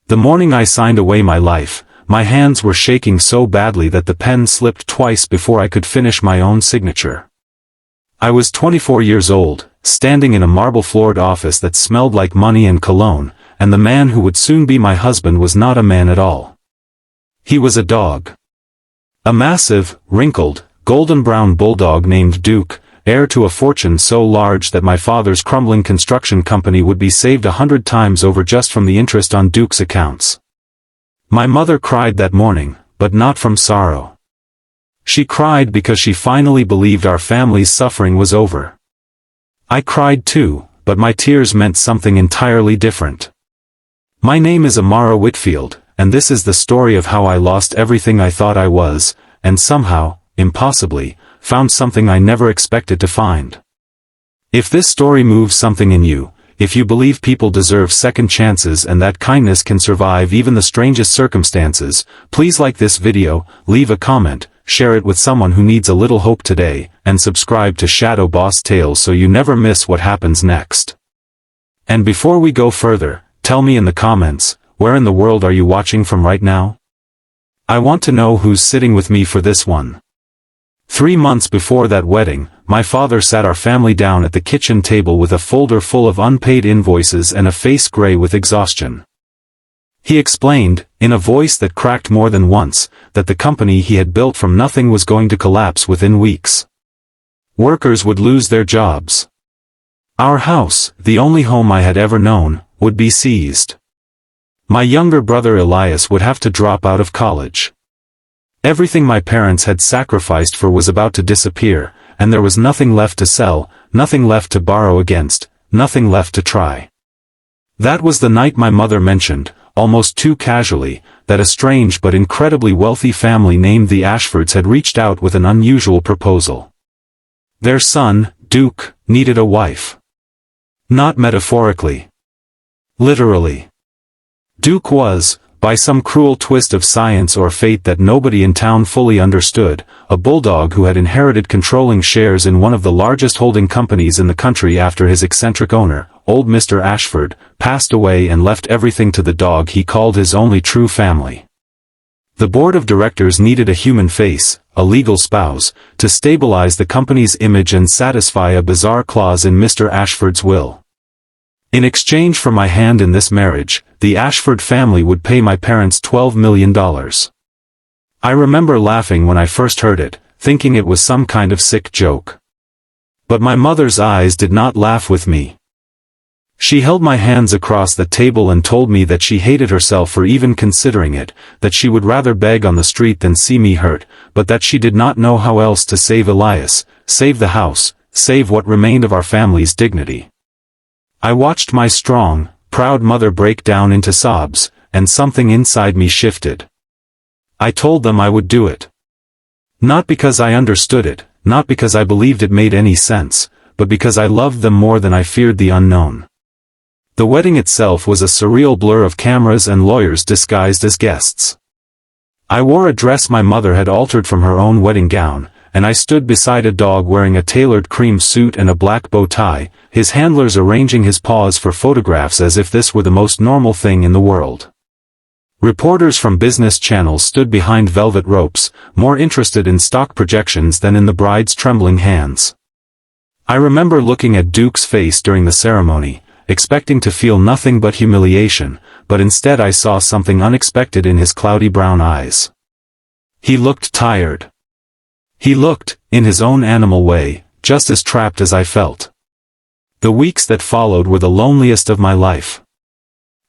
The morning I signed away my life, my hands were shaking so badly that the pen slipped twice before I could finish my own signature. I was 24 years old, standing in a marble-floored office that smelled like money and cologne, and the man who would soon be my husband was not a man at all. He was a dog. A massive, wrinkled, golden-brown bulldog named Duke, heir to a fortune so large that my father's crumbling construction company would be saved 100 times over just from the interest on Duke's accounts. My mother cried that morning, but not from sorrow. She cried because she finally believed our family's suffering was over. I cried too, but my tears meant something entirely different. My name is Amara Whitfield, and this is the story of how I lost everything I thought I was, and somehow, impossibly, found something I never expected to find. If this story moves something in you, if you believe people deserve second chances and that kindness can survive even the strangest circumstances, please like this video, leave a comment, share it with someone who needs a little hope today, and subscribe to Shadow Boss Tales so you never miss what happens next. And before we go further, tell me in the comments, where in the world are you watching from right now? I want to know who's sitting with me for this one. 3 months before that wedding, my father sat our family down at the kitchen table with a folder full of unpaid invoices and a face gray with exhaustion. He explained, in a voice that cracked more than once, that the company he had built from nothing was going to collapse within weeks. Workers would lose their jobs. Our house, the only home I had ever known, would be seized. My younger brother Elias would have to drop out of college. Everything my parents had sacrificed for was about to disappear, and there was nothing left to sell, nothing left to borrow against, nothing left to try. That was the night my mother mentioned, almost too casually, that a strange but incredibly wealthy family named the Ashfords had reached out with an unusual proposal. Their son, Duke, needed a wife. Not metaphorically. Literally. Duke was, by some cruel twist of science or fate that nobody in town fully understood, a bulldog who had inherited controlling shares in one of the largest holding companies in the country after his eccentric owner, old Mr. Ashford, passed away and left everything to the dog he called his only true family. The board of directors needed a human face, a legal spouse, to stabilize the company's image and satisfy a bizarre clause in Mr. Ashford's will. In exchange for my hand in this marriage, the Ashford family would pay my parents $12 million. I remember laughing when I first heard it, thinking it was some kind of sick joke. But my mother's eyes did not laugh with me. She held my hands across the table and told me that she hated herself for even considering it, that she would rather beg on the street than see me hurt, but that she did not know how else to save Elias, save the house, save what remained of our family's dignity. I watched my strong, proud mother break down into sobs, and something inside me shifted. I told them I would do it. Not because I understood it, not because I believed it made any sense, but because I loved them more than I feared the unknown. The wedding itself was a surreal blur of cameras and lawyers disguised as guests. I wore a dress my mother had altered from her own wedding gown, and I stood beside a dog wearing a tailored cream suit and a black bow tie, his handlers arranging his paws for photographs as if this were the most normal thing in the world. Reporters from business channels stood behind velvet ropes, more interested in stock projections than in the bride's trembling hands. I remember looking at Duke's face during the ceremony, expecting to feel nothing but humiliation, but instead I saw something unexpected in his cloudy brown eyes. He looked tired. He looked, in his own animal way, just as trapped as I felt. The weeks that followed were the loneliest of my life.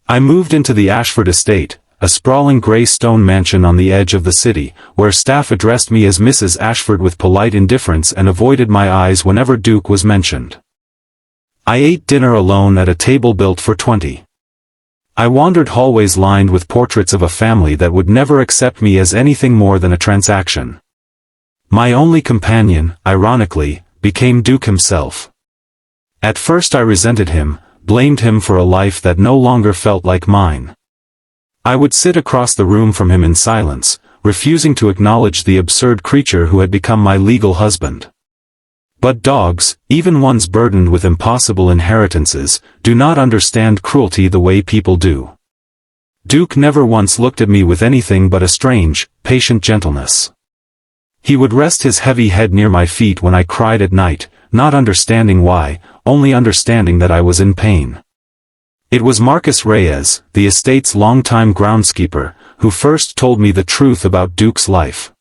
I moved into the Ashford estate, a sprawling gray stone mansion on the edge of the city, where staff addressed me as Mrs. Ashford with polite indifference and avoided my eyes whenever Duke was mentioned. I ate dinner alone at a table built for 20. I wandered hallways lined with portraits of a family that would never accept me as anything more than a transaction. My only companion, ironically, became Duke himself. At first I resented him, blamed him for a life that no longer felt like mine. I would sit across the room from him in silence, refusing to acknowledge the absurd creature who had become my legal husband. But dogs, even ones burdened with impossible inheritances, do not understand cruelty the way people do. Duke never once looked at me with anything but a strange, patient gentleness. He would rest his heavy head near my feet when I cried at night, not understanding why, only understanding that I was in pain. It was Marcus Reyes, the estate's longtime groundskeeper, who first told me the truth about Duke's life.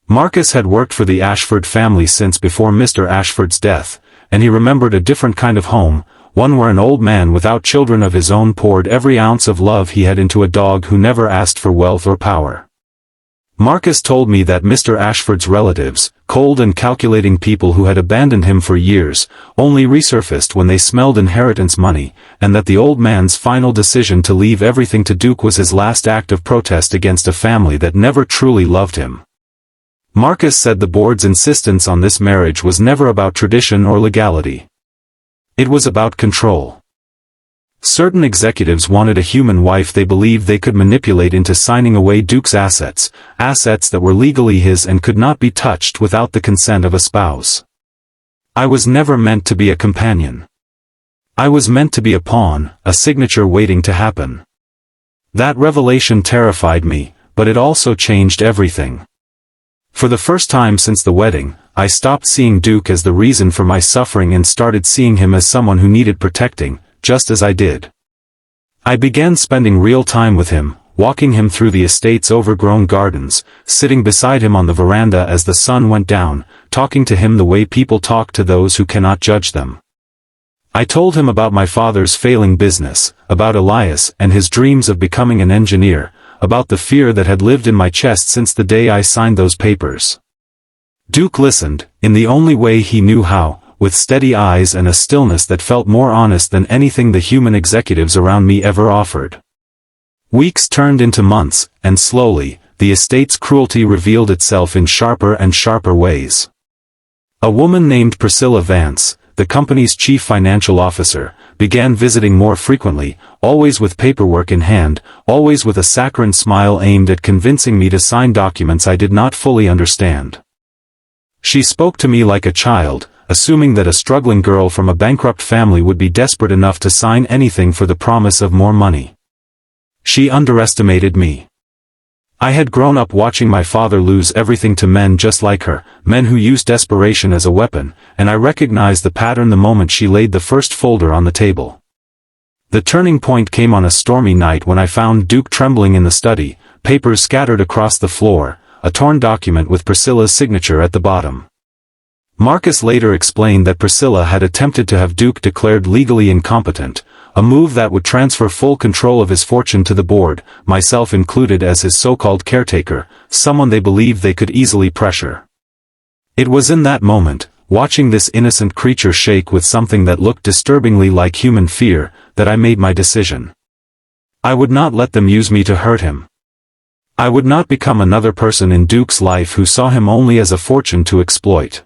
Marcus had worked for the Ashford family since before Mr. Ashford's death, and he remembered a different kind of home, one where an old man without children of his own poured every ounce of love he had into a dog who never asked for wealth or power. Marcus told me that Mr. Ashford's relatives, cold and calculating people who had abandoned him for years, only resurfaced when they smelled inheritance money, and that the old man's final decision to leave everything to Duke was his last act of protest against a family that never truly loved him. Marcus said the board's insistence on this marriage was never about tradition or legality. It was about control. Certain executives wanted a human wife they believed they could manipulate into signing away Duke's assets that were legally his and could not be touched without the consent of a spouse. I was never meant to be a companion. I was meant to be a pawn, a signature waiting to happen. That revelation terrified me, but it also changed everything. For the first time since the wedding, I stopped seeing Duke as the reason for my suffering and started seeing him as someone who needed protecting, just as I did. I began spending real time with him, walking him through the estate's overgrown gardens, sitting beside him on the veranda as the sun went down, talking to him the way people talk to those who cannot judge them. I told him about my father's failing business, about Elias and his dreams of becoming an engineer, about the fear that had lived in my chest since the day I signed those papers. Duke listened, in the only way he knew how, with steady eyes and a stillness that felt more honest than anything the human executives around me ever offered. Weeks turned into months, and slowly, the estate's cruelty revealed itself in sharper and sharper ways. A woman named Priscilla Vance, the company's chief financial officer, began visiting more frequently, always with paperwork in hand, always with a saccharine smile aimed at convincing me to sign documents I did not fully understand. She spoke to me like a child, assuming that a struggling girl from a bankrupt family would be desperate enough to sign anything for the promise of more money. She underestimated me. I had grown up watching my father lose everything to men just like her, men who used desperation as a weapon, and I recognized the pattern the moment she laid the first folder on the table. The turning point came on a stormy night when I found Duke trembling in the study, papers scattered across the floor, a torn document with Priscilla's signature at the bottom. Marcus later explained that Priscilla had attempted to have Duke declared legally incompetent, a move that would transfer full control of his fortune to the board, myself included as his so-called caretaker, someone they believed they could easily pressure. It was in that moment, watching this innocent creature shake with something that looked disturbingly like human fear, that I made my decision. I would not let them use me to hurt him. I would not become another person in Duke's life who saw him only as a fortune to exploit.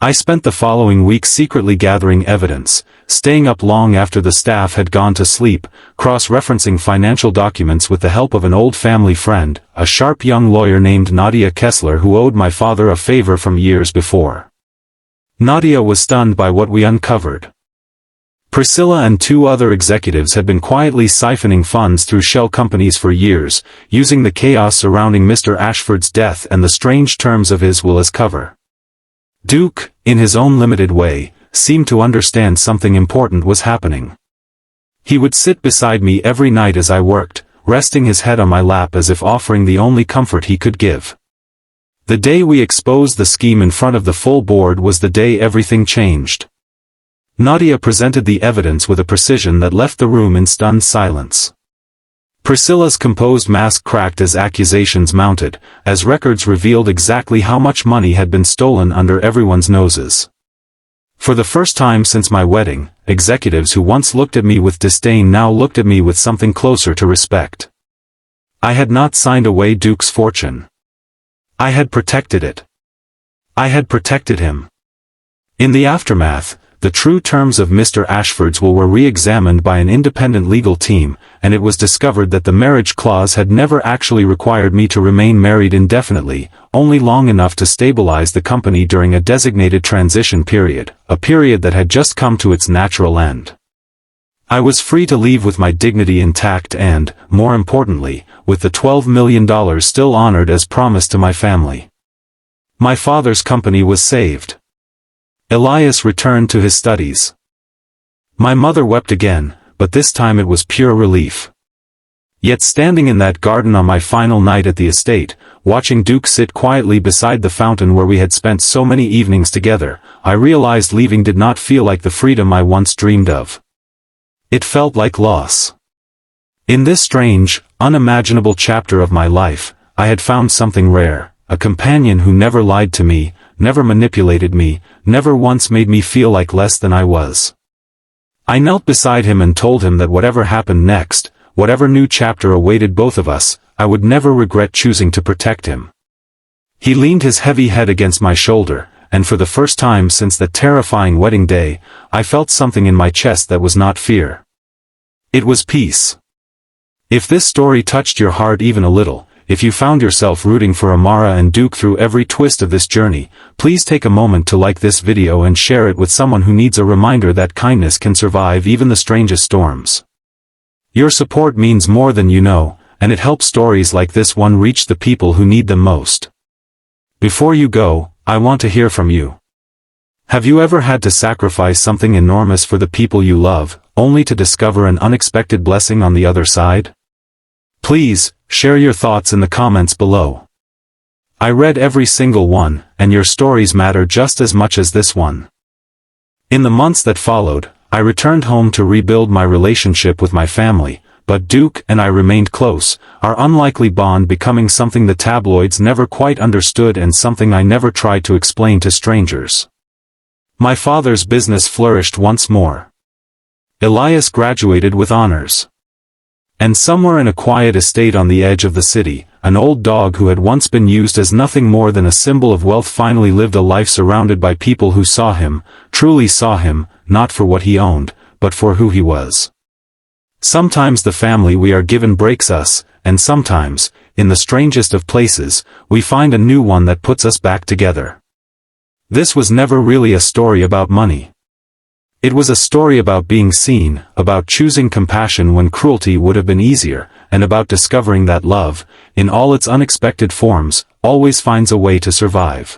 I spent the following week secretly gathering evidence, staying up long after the staff had gone to sleep, cross-referencing financial documents with the help of an old family friend, a sharp young lawyer named Nadia Kessler who owed my father a favor from years before. Nadia was stunned by what we uncovered. Priscilla and two other executives had been quietly siphoning funds through shell companies for years, using the chaos surrounding Mr. Ashford's death and the strange terms of his will as cover. Duke, in his own limited way, seemed to understand something important was happening. He would sit beside me every night as I worked, resting his head on my lap as if offering the only comfort he could give. The day we exposed the scheme in front of the full board was the day everything changed. Nadia presented the evidence with a precision that left the room in stunned silence. Priscilla's composed mask cracked as accusations mounted, as records revealed exactly how much money had been stolen under everyone's noses. For the first time since my wedding, executives who once looked at me with disdain now looked at me with something closer to respect. I had not signed away Duke's fortune. I had protected it. I had protected him. In the aftermath, the true terms of Mr. Ashford's will were re-examined by an independent legal team, and it was discovered that the marriage clause had never actually required me to remain married indefinitely, only long enough to stabilize the company during a designated transition period, a period that had just come to its natural end. I was free to leave with my dignity intact and, more importantly, with the $12 million still honored as promised to my family. My father's company was saved. Elias returned to his studies. My mother wept again, but this time it was pure relief. Yet standing in that garden on my final night at the estate, watching Duke sit quietly beside the fountain where we had spent so many evenings together, I realized leaving did not feel like the freedom I once dreamed of. It felt like loss. In this strange, unimaginable chapter of my life, I had found something rare, a companion who never lied to me, never manipulated me, never once made me feel like less than I was. I knelt beside him and told him that whatever happened next, whatever new chapter awaited both of us, I would never regret choosing to protect him. He leaned his heavy head against my shoulder, and for the first time since that terrifying wedding day, I felt something in my chest that was not fear. It was peace. If this story touched your heart even a little, if you found yourself rooting for Amara and Duke through every twist of this journey, please take a moment to like this video and share it with someone who needs a reminder that kindness can survive even the strangest storms. Your support means more than you know, and it helps stories like this one reach the people who need them most. Before you go, I want to hear from you. Have you ever had to sacrifice something enormous for the people you love, only to discover an unexpected blessing on the other side? Please, share your thoughts in the comments below. I read every single one, and your stories matter just as much as this one. In the months that followed, I returned home to rebuild my relationship with my family, but Duke and I remained close, our unlikely bond becoming something the tabloids never quite understood and something I never tried to explain to strangers. My father's business flourished once more. Elias graduated with honors. And somewhere in a quiet estate on the edge of the city, an old dog who had once been used as nothing more than a symbol of wealth finally lived a life surrounded by people who saw him, truly saw him, not for what he owned, but for who he was. Sometimes the family we are given breaks us, and sometimes, in the strangest of places, we find a new one that puts us back together. This was never really a story about money. It was a story about being seen, about choosing compassion when cruelty would have been easier, and about discovering that love, in all its unexpected forms, always finds a way to survive.